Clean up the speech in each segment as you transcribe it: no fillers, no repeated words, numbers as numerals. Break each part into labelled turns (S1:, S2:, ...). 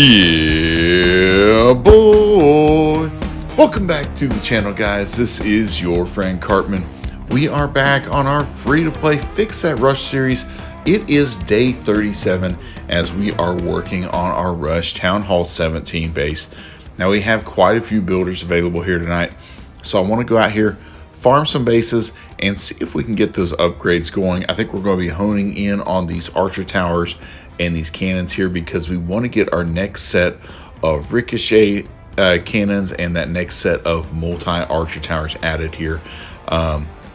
S1: Yeah, boy. Welcome back to the channel, guys. This is your friend Cartman. We are back on our free-to-play Fix That Rush series. It is day 37 as we are working on our Rush Town Hall 17 base. Now we have quite a few builders available here tonight, so I want to go out here, farm some bases, and see if we can get those upgrades going. I think we're going to be honing in on these archer towers and these cannons here because we want to get our next set of ricochet cannons and that next set of multi-archer towers added here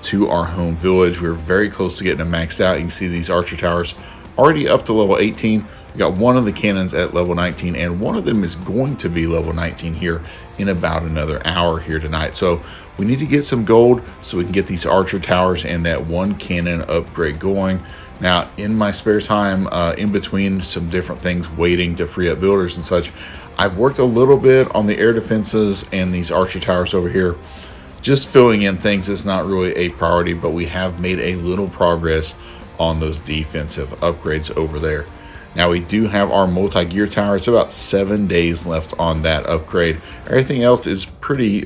S1: to our home village. We're very close to getting them maxed out. You can see these archer towers already up to level 18. We got one of the cannons at level 19, and one of them is going to be level 19 here in about another hour here tonight. So we need to get some gold so we can get these archer towers and that one cannon upgrade going. Now, in my spare time, in between some different things, waiting to free up builders and such, I've worked a little bit on the air defenses and these archer towers over here. Just filling in things is not really a priority, but we have made a little progress on those defensive upgrades over there. Now we do have our multi-gear tower. It's about 7 days left on that upgrade. Everything else is pretty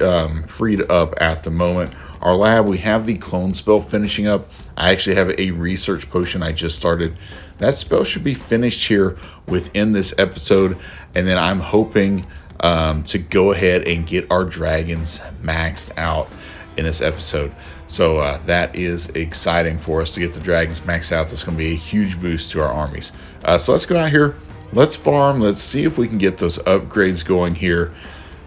S1: freed up at the moment. Our lab, we have the clone spell finishing up. I actually have a research potion I just started. That spell should be finished here within this episode, and then I'm hoping to go ahead and get our dragons maxed out in this episode. So that is exciting for us to get the dragons maxed out. That's going to be a huge boost to our armies. So let's go out here, let's farm, let's see if we can get those upgrades going here,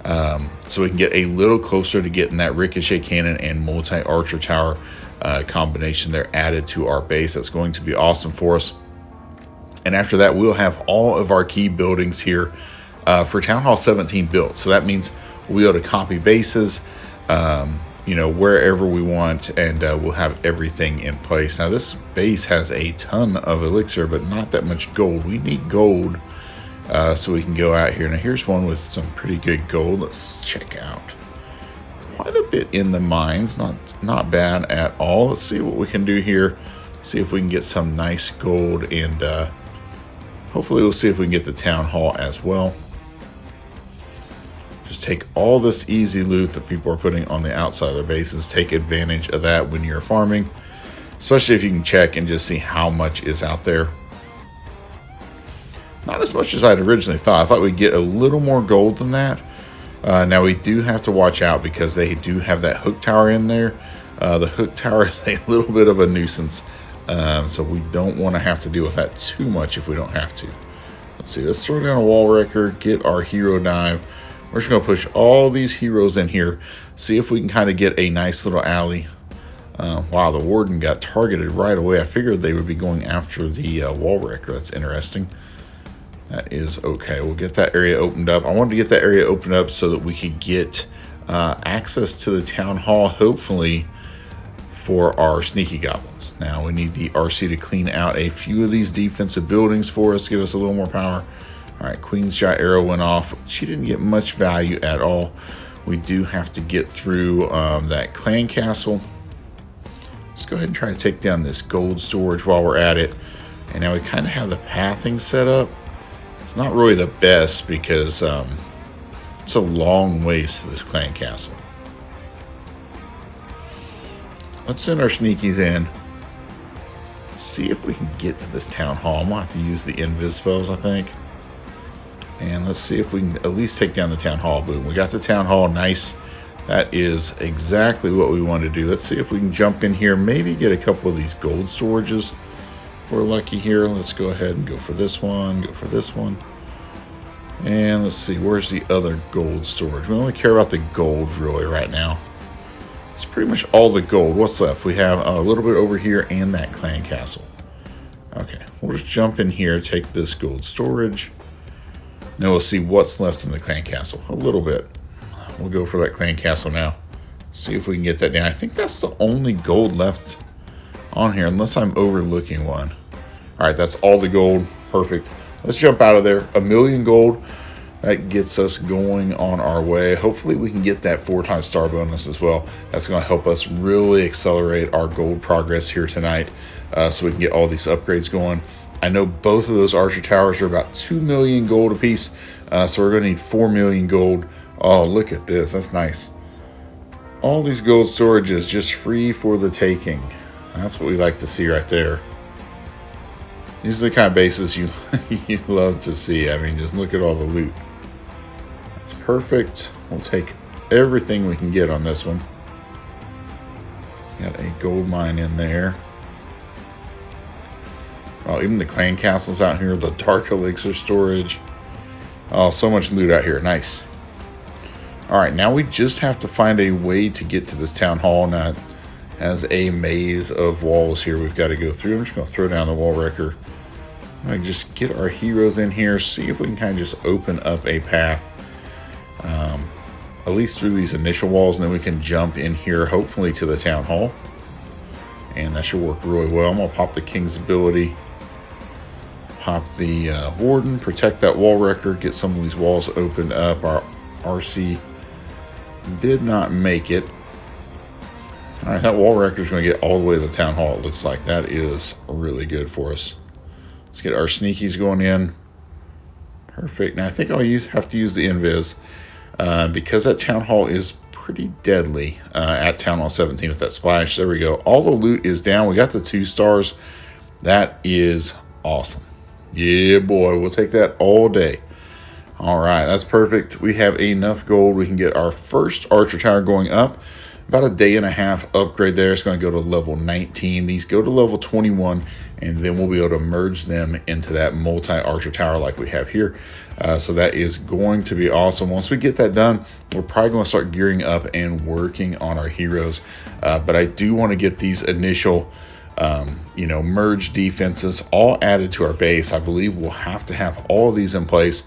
S1: so we can get a little closer to getting that ricochet cannon and multi-archer tower combination there added to our base. That's going to be awesome for us. And after that, we'll have all of our key buildings here for Town Hall 17 built. So that means we'll be able to copy bases, you know, wherever we want, and we'll have everything in place. Now this base has a ton of elixir, but not that much gold. We need gold so we can go out here. Now here's one with some pretty good gold. Let's check out. Quite a bit in the mines, not bad at all. Let's see what we can do here. See if we can get some nice gold, and hopefully we'll see if we can get the town hall as well. Just take all this easy loot that people are putting on the outside of their bases. Take advantage of that when you're farming, especially if you can check and just see how much is out there. Not as much as I'd originally thought. I thought we'd get a little more gold than that. Now we do have to watch out because they do have that hook tower in there. The hook tower is a little bit of a nuisance, so we don't want to have to deal with that too much if we don't have to. Let's see, let's throw down a wall wrecker, get our hero dive. We're just going to push all these heroes in here, see if we can kind of get a nice little alley. Wow, the warden got targeted right away. I figured they would be going after the wall wrecker. That's interesting. That is okay. We'll get that area opened up. I wanted to get that area opened up so that we could get access to the town hall, hopefully, for our sneaky goblins. Now we need the RC to clean out a few of these defensive buildings for us, give us a little more power. All right, Queen's shot arrow went off. She didn't get much value at all. We do have to get through that clan castle. Let's go ahead and try to take down this gold storage while we're at it. And now we kind of have the pathing set up. It's not really the best because it's a long ways to this clan castle. Let's send our sneakies in. See if we can get to this town hall. I'm going to have to use the invis spells, I think. And let's see if we can at least take down the town hall. Boom. We got the town hall. Nice. That is exactly what we want to do. Let's see if we can jump in here. Maybe get a couple of these gold storages if we're lucky here. Let's go ahead and go for this one. Go for this one. And let's see. Where's the other gold storage? We only care about the gold really right now. It's pretty much all the gold. What's left? We have a little bit over here and that clan castle. Okay. We'll just jump in here. Take this gold storage. Now we'll see what's left in the clan castle. A little bit. We'll go for that clan castle now. See if we can get that down. I think that's the only gold left on here, unless I'm overlooking one. All right, that's all the gold. Perfect. Let's jump out of there. 1,000,000 gold. That gets us going on our way. Hopefully we can get that 4x star bonus as well. That's going to help us really accelerate our gold progress here tonight, so we can get all these upgrades going. I know both of those archer towers are about 2 million gold apiece, so we're going to need 4 million gold. Oh, look at this. That's nice. All these gold storages just free for the taking. That's what we like to see right there. These are the kind of bases you you love to see. I mean, just look at all the loot. That's perfect. We'll take everything we can get on this one. Got a gold mine in there. Oh, even the clan castles out here, the dark elixir storage. Oh, so much loot out here. Nice. All right, now we just have to find a way to get to this town hall. Now, it has a maze of walls here we've got to go through. I'm just going to throw down the wall wrecker. I just get our heroes in here, see if we can kind of just open up a path, at least through these initial walls, and then we can jump in here, hopefully to the town hall. And that should work really well. I'm going to pop the king's ability, pop the warden, protect that wall wrecker, get some of these walls opened up. Our RC did not make it. All right, that wall wrecker is going to get all the way to the town hall. It looks like that is really good for us. Let's get our sneakies going in. Perfect. Now I think I'll have to use the invis because that town hall is pretty deadly at town hall 17 with that splash. There we go. All the loot is down. We got the 2 stars. That is awesome. Yeah, boy, we'll take that all day. All right, that's perfect. We have enough gold. We can get our first archer tower going up. About a day and a half upgrade there. It's going to go to level 19. These go to level 21, and then we'll be able to merge them into that multi-archer tower like we have here. So that is going to be awesome. Once we get that done, we're probably going to start gearing up and working on our heroes. But I do want to get these initial merge defenses all added to our base. I believe we'll have to have all of these in place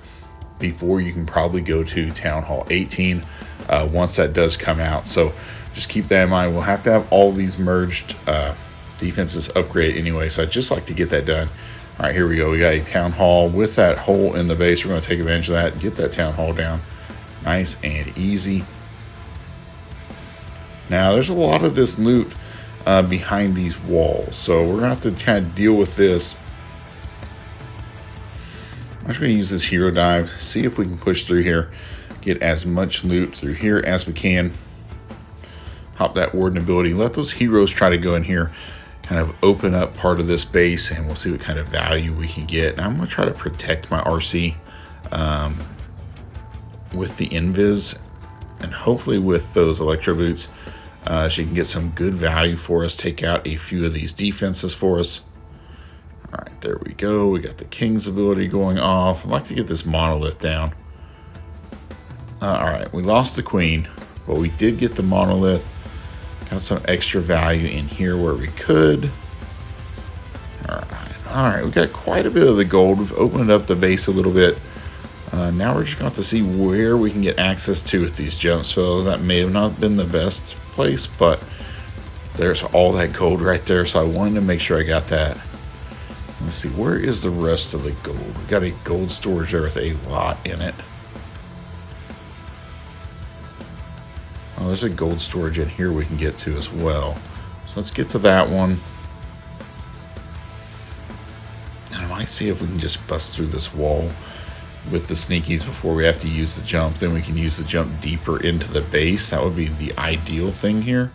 S1: before you can probably go to Town Hall 18 once that does come out. So just keep that in mind. We'll have to have all these merged defenses upgraded anyway. So I'd just like to get that done. All right, here we go. We got a Town Hall with that hole in the base. We're going to take advantage of that and get that Town Hall down. Nice and easy. Now, there's a lot of this loot behind these walls. So we're going to have to kind of deal with this. I'm just going to use this hero dive, see if we can push through here, get as much loot through here as we can. Hop that warden ability, let those heroes try to go in here, kind of open up part of this base, and we'll see what kind of value we can get. And I'm going to try to protect my RC with the invis, and hopefully with those electro boots, she can get some good value for us, take out a few of these defenses for us. All right, there we go. We got the king's ability going off. I'd like to get this monolith down. All right, we lost the queen, but we did get the monolith. Got some extra value in here where we could. All right, we got quite a bit of the gold. We've opened up the base a little bit. Now we're just going to have to see where we can get access to with these jump spells. That may have not been the best place, but there's all that gold right there, so I wanted to make sure I got that. Let's see, where is the rest of the gold? We got a gold storage there with a lot in it. Oh, there's a gold storage in here we can get to as well. So let's get to that one. And I might see if we can just bust through this wall with the sneakies before we have to use the jump. Then we can use the jump deeper into the base. That would be the ideal thing here.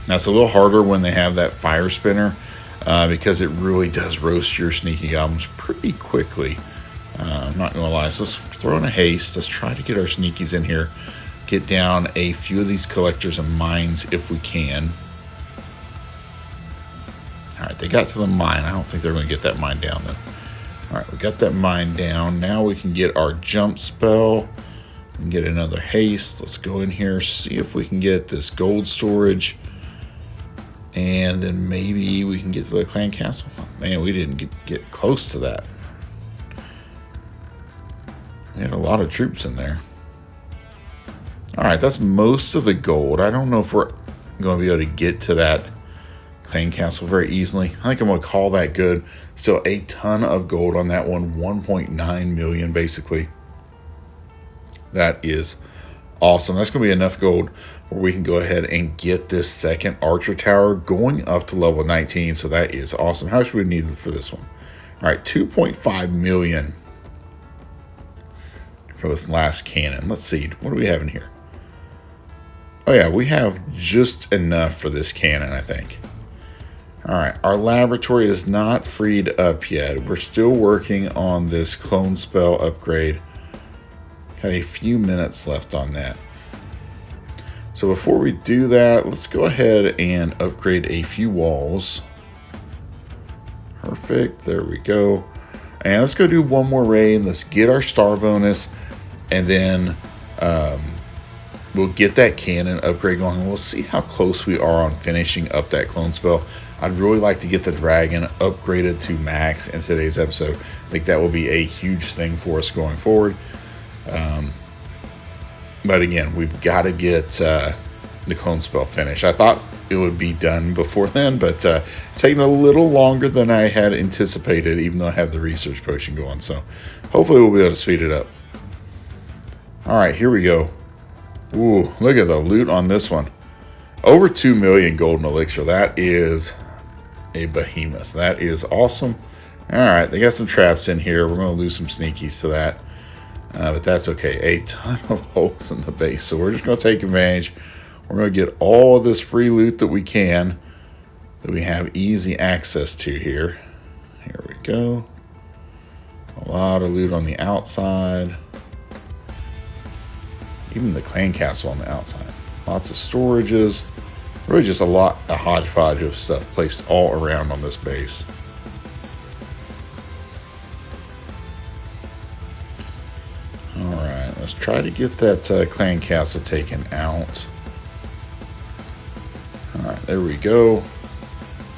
S1: Now it's a little harder when they have that fire spinner because it really does roast your sneaky goblins pretty quickly. I'm not going to lie. So let's throw in a haste. Let's try to get our sneakies in here. Get down a few of these collectors and mines if we can. All right, they got to the mine. I don't think they're going to get that mine down though. All right, we got that mine down. Now we can get our jump spell and get another haste. Let's go in here, see if we can get this gold storage. And then maybe we can get to the clan castle. Man, we didn't get close to that. We had a lot of troops in there. All right, that's most of the gold. I don't know if we're going to be able to get to that clan castle very easily. I think I'm going to call that good. So a ton of gold on that one, 1.9 million basically. That is Awesome. That's going to be enough gold where we can go ahead and get this second archer tower going up to level 19. So that is awesome. How much we need for this one? All right, 2.5 million for this last cannon. Let's see. What do we have in here? Oh, yeah, we have just enough for this cannon, I think. All right, our laboratory is not freed up yet. We're still working on this clone spell upgrade. Got a few minutes left on that. So before we do that, let's go ahead and upgrade a few walls. Perfect, there we go. And let's go do one more raid. Let's get our star bonus, and then we'll get that cannon upgrade going. We'll see how close we are on finishing up that clone spell. I'd really like to get the dragon upgraded to max in today's episode. I think that will be a huge thing for us going forward. But again, we've got to get the clone spell finished. I thought it would be done before then, but it's taking a little longer than I had anticipated, even though I have the research potion going. So hopefully we'll be able to speed it up. All right, here we go. Ooh, look at the loot on this one. Over 2 million golden elixir. That is a behemoth. That is awesome. All right, they got some traps in here. We're going to lose some sneakies to that. But that's okay. A ton of holes in the base. So we're just going to take advantage. We're going to get all of this free loot that we can, that we have easy access to here. Here we go. A lot of loot on the outside. Even the clan castle on the outside. Lots of storages. Really just a hodgepodge of stuff placed all around on this base. Alright, let's try to get that clan castle taken out. Alright, there we go.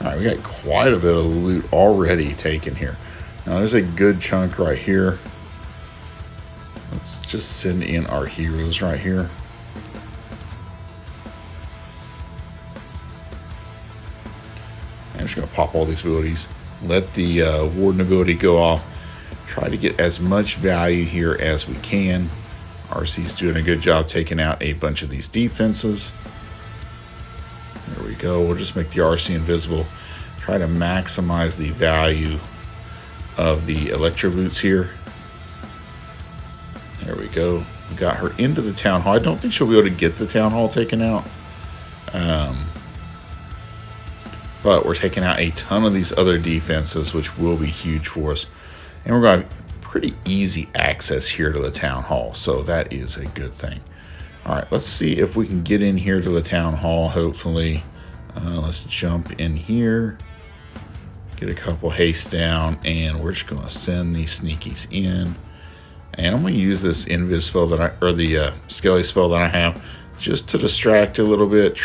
S1: Alright, we got quite a bit of loot already taken here. Now there's a good chunk right here. Let's just send in our heroes right here. I'm just going to pop all these abilities. Let the warden ability go off. Try to get as much value here as we can. RC's doing a good job taking out a bunch of these defenses. There we go. We'll just make the RC invisible. Try to maximize the value of the electro boots here. There we go. We got her into the town hall. I don't think she'll be able to get the town hall taken out. But we're taking out a ton of these other defenses, which will be huge for us. And we're going to have pretty easy access here to the town hall. So that is a good thing. All right, let's see if we can get in here to the town hall, hopefully. Let's jump in here. Get a couple haste down. And we're just going to send these sneakies in. And I'm going to use this invis spell the skelly spell that I have, just to distract a little bit.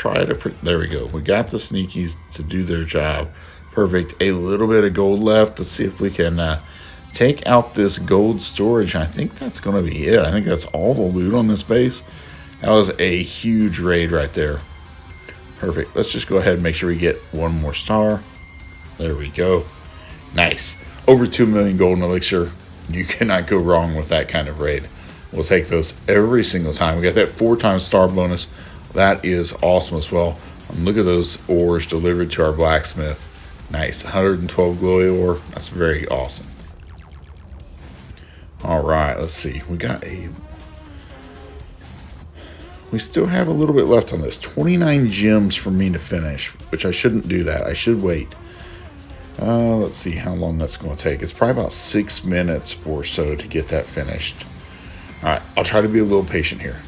S1: There we go. We got the sneakies to do their job. Perfect. A little bit of gold left. Let's see if we can take out this gold storage. I think that's going to be it. I think that's all the loot on this base. That was a huge raid right there. Perfect. Let's just go ahead and make sure we get one more star. There we go. Nice. Over 2 million golden elixir. You cannot go wrong with that kind of raid. We'll take those every single time. We got that 4x star bonus. That is awesome as well. Look at those ores delivered to our blacksmith. Nice. 112 glowy ore. That's very awesome. All right. Let's see. We still have a little bit left on this. 29 gems for me to finish, which I shouldn't do that. I should wait. Let's see how long that's going to take. It's probably about 6 minutes or so to get that finished. All right, I'll try to be a little patient here.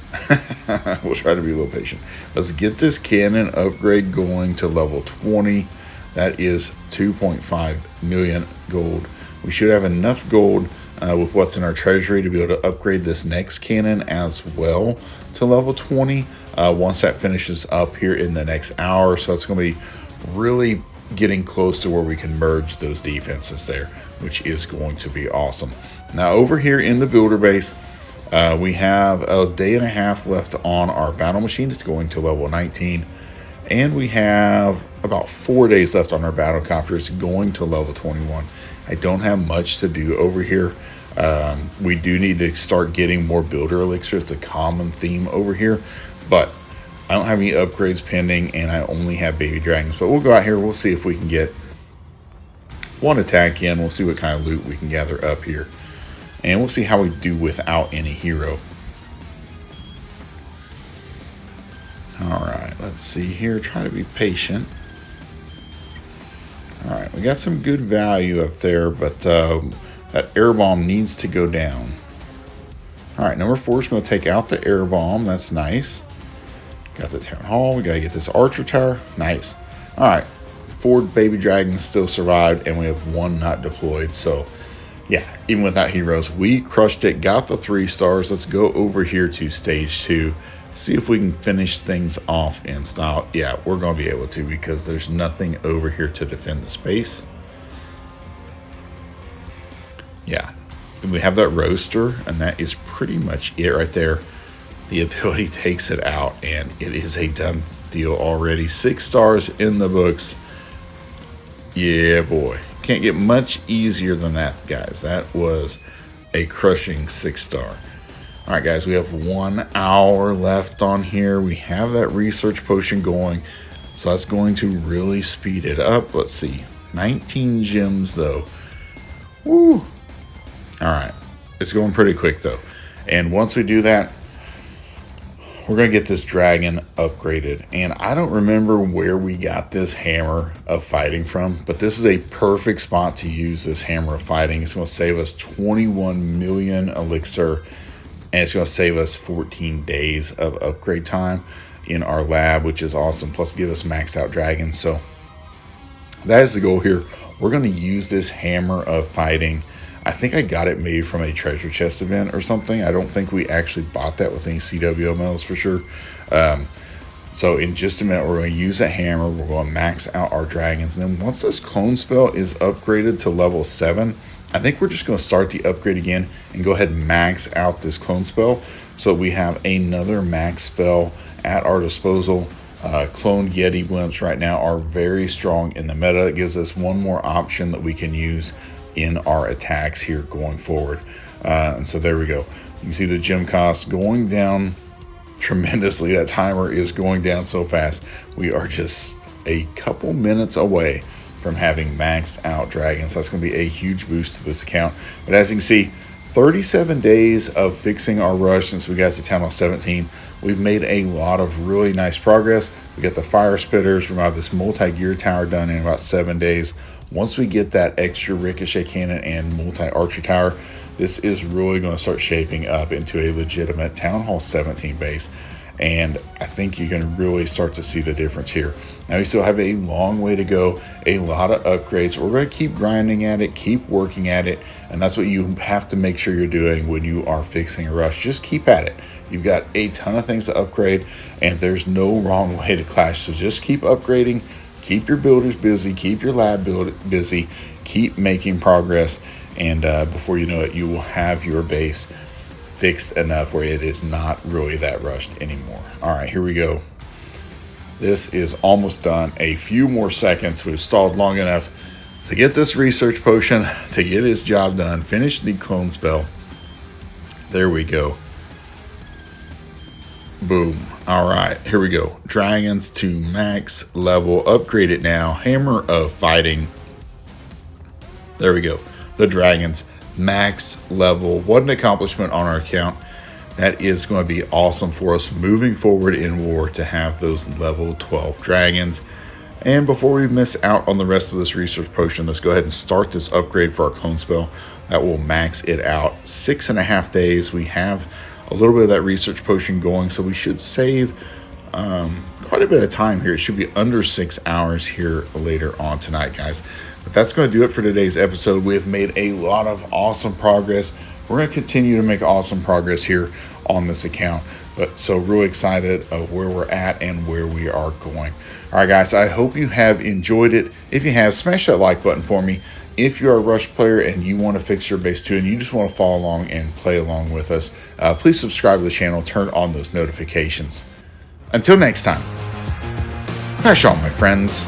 S1: We'll try to be a little patient. Let's get this cannon upgrade going to level 20. That is 2.5 million gold. We should have enough gold with what's in our treasury to be able to upgrade this next cannon as well to level 20 once that finishes up here in the next hour. So it's going to be really getting close to where we can merge those defenses there, which is going to be awesome. Now over here in the builder base, we have a day and a half left on our battle machine. It's going to level 19. And we have about 4 days left on our battle copter. It's going to level 21. I don't have much to do over here. We do need to start getting more builder elixir. It's a common theme over here, but I don't have any upgrades pending, and I only have baby dragons. But we'll go out here. We'll see if we can get one attack in. We'll see what kind of loot we can gather up here, and we'll see how we do without any hero. All right, let's see here. Try to be patient. All right, we got some good value up there, but that air bomb needs to go down. All right, number 4 is going to take out the air bomb. That's nice. Got the town hall. We got to get this archer tower. Nice. All right, 4 baby dragons still survived, and we have 1 not deployed. So, yeah, even without heroes, we crushed it. Got the 3 stars. Let's go over here to stage 2. See if we can finish things off in style. Yeah, we're going to be able to, because there's nothing over here to defend the space. Yeah, and we have that roaster, and that is pretty much it right there. The ability takes it out, and it is a done deal already. 6 stars in the books. Yeah, boy. Can't get much easier than that, guys. That was a crushing 6-star. All right, guys, we have 1 hour left on here. We have that research potion going, so that's going to really speed it up. Let's see. 19 gems, though. Woo! All right, it's going pretty quick though, and once we do that, we're gonna get this dragon upgraded. And I don't remember where we got this hammer of fighting from, but this is a perfect spot to use this hammer of fighting. It's gonna save us 21 million elixir, and it's gonna save us 14 days of upgrade time in our lab, which is awesome, plus give us maxed out dragons. So that is the goal here. We're gonna use this hammer of fighting. I think I got it maybe from a treasure chest event or something. I don't think we actually bought that with any CWO medals for sure. So in just a minute, we're going to use a hammer. We're going to max out our dragons. And then once this clone spell is upgraded to level 7, I think we're just going to start the upgrade again and go ahead and max out this clone spell, so we have another max spell at our disposal. Cloned Yeti blimps right now are very strong in the meta. It gives us one more option that we can use in our attacks here going forward. And so there we go. You can see the gem cost going down tremendously. That timer is going down so fast. We are just a couple minutes away from having maxed out dragons. That's going to be a huge boost to this account. But as you can see, 37 days of fixing our rush since we got to town hall 17. We've made a lot of really nice progress. We got the fire spitters. We're going to have this multi-gear tower done in about 7 days. Once we get that extra ricochet cannon and multi-archer tower, this is really going to start shaping up into a legitimate Town Hall 17 base. And I think you can really start to see the difference here. Now, we still have a long way to go, a lot of upgrades. We're going to keep grinding at it, keep working at it, and that's what you have to make sure you're doing when you are fixing a rush. Just keep at it. You've got a ton of things to upgrade, and there's no wrong way to clash. So just keep upgrading, keep your builders busy, keep your lab busy, keep making progress, and before you know it, you will have your base fixed enough where it is not really that rushed anymore. All right, here we go. This is almost done. A few more seconds. We've stalled long enough to get this research potion, to get his job done, finish the clone spell. There we go. Boom. All right, here we go. Dragons to max level. Upgrade it now. Hammer of fighting. There we go. The dragons max level. What an accomplishment on our account. That is going to be awesome for us moving forward in war to have those level 12 dragons. And before we miss out on the rest of this research potion, let's go ahead and start this upgrade for our clone spell. That will max it out. 6.5 days. We have a little bit of that research potion going, so we should save quite a bit of time here. It should be under 6 hours here later on tonight, guys. But that's going to do it for today's episode. We have made a lot of awesome progress. We're going to continue to make awesome progress here on this account. But so really excited of where we're at and where we are going. All right, guys, I hope you have enjoyed it. If you have, smash that like button for me. If you're a Rush player and you want to fix your base too, and you just want to follow along and play along with us, please subscribe to the channel, turn on those notifications. Until next time, clash on, my friends.